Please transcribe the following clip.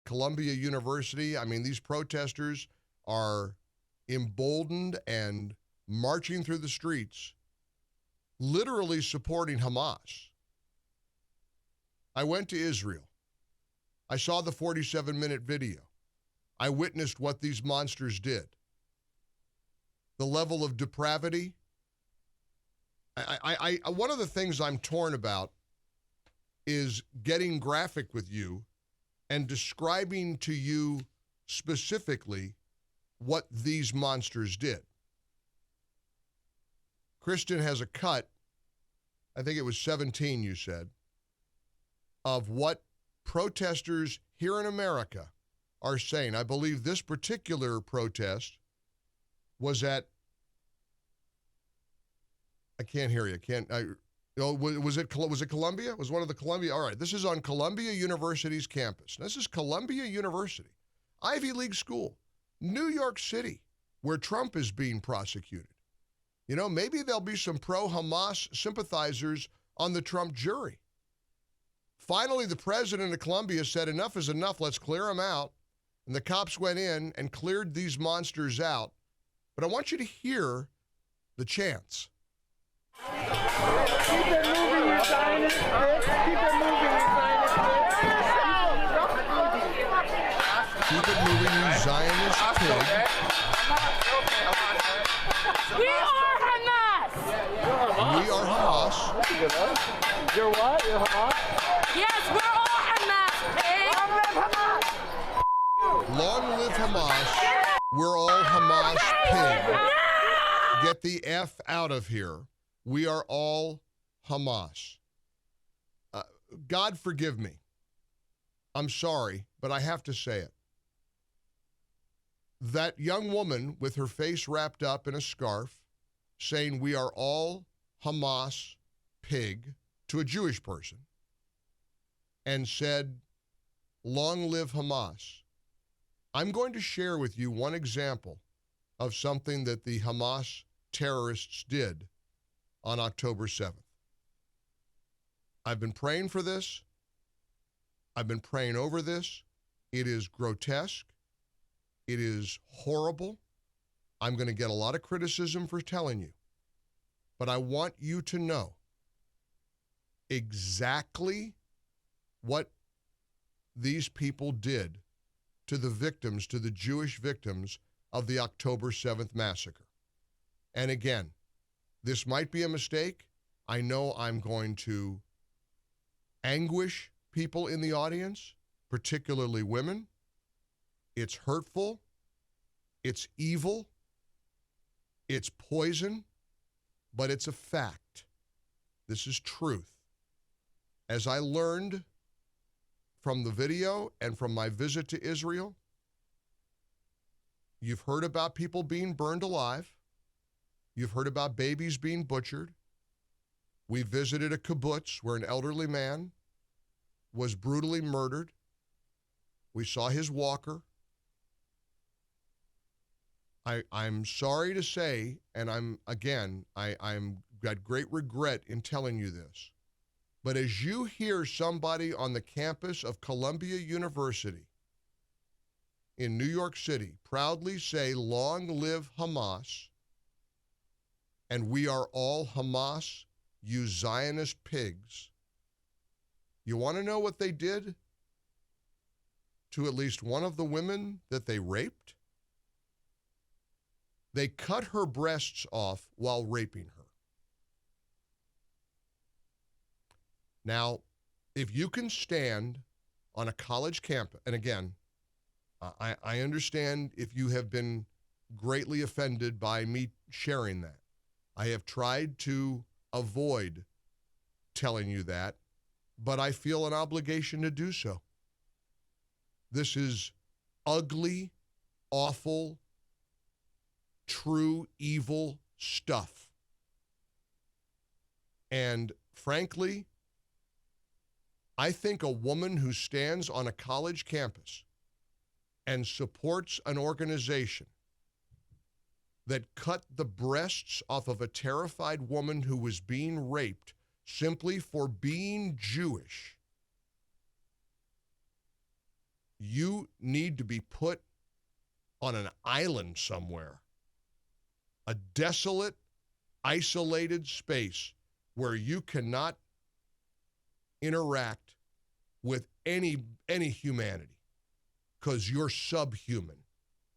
Columbia University. I mean, these protesters are emboldened and marching through the streets, literally supporting Hamas. I went to Israel. I saw the 47-minute video. I witnessed what these monsters did. The level of depravity. One of the things I'm torn about is getting graphic with you and describing to you specifically what these monsters did. Kristen has a cut, I think it was 17, you said, of what protesters here in America are saying. I believe this particular protest was at, I can't hear you. Was it Columbia? Was one of the Columbia? All right, this is on Columbia University's campus. This is Columbia University, Ivy League school, New York City, where Trump is being prosecuted. You know, maybe there'll be some pro-Hamas sympathizers on the Trump jury. Finally, the president of Columbia said, enough is enough, let's clear them out. And the cops went in and cleared these monsters out. But I want you to hear the chants. Keep it moving, you Zionist bitch. Keep it moving, you Zionist bitch. Keep it moving, you Zionist pig. We are Hamas! We are Hamas. You're what? You're Hamas? Yes, we're all Hamas, pig! Long live Hamas. We're all Hamas pig. Get the F out of here. We are all Hamas. God forgive me. I'm sorry, but I have to say it. That young woman with her face wrapped up in a scarf saying we are all Hamas pig to a Jewish person and said, long live Hamas. I'm going to share with you one example of something that the Hamas terrorists did on October 7th. I've been praying for this. I've been praying over this. It is grotesque. It is horrible. I'm going to get a lot of criticism for telling you. But I want you to know exactly what these people did to the victims, to the Jewish victims of the October 7th massacre. And again, this might be a mistake. I know I'm going to anguish people in the audience, particularly women. It's hurtful. It's evil. It's poison, but it's a fact. This is truth. As I learned from the video and from my visit to Israel, you've heard about people being burned alive. You've heard about babies being butchered. We visited a kibbutz where an elderly man was brutally murdered. We saw his walker. I'm sorry to say, and I'm got great regret in telling you this, but as you hear somebody on the campus of Columbia University in New York City proudly say, long live Hamas, and we are all Hamas, you Zionist pigs, you want to know what they did to at least one of the women that they raped? They cut her breasts off while raping her. Now, if you can stand on a college campus, and again, I understand if you have been greatly offended by me sharing that. I have tried to avoid telling you that, but I feel an obligation to do so. This is ugly, awful, true evil stuff. And frankly, I think a woman who stands on a college campus and supports an organization that cut the breasts off of a terrified woman who was being raped simply for being Jewish you need to be put on an island somewhere, a desolate, isolated space where you cannot interact with any humanity because you're subhuman.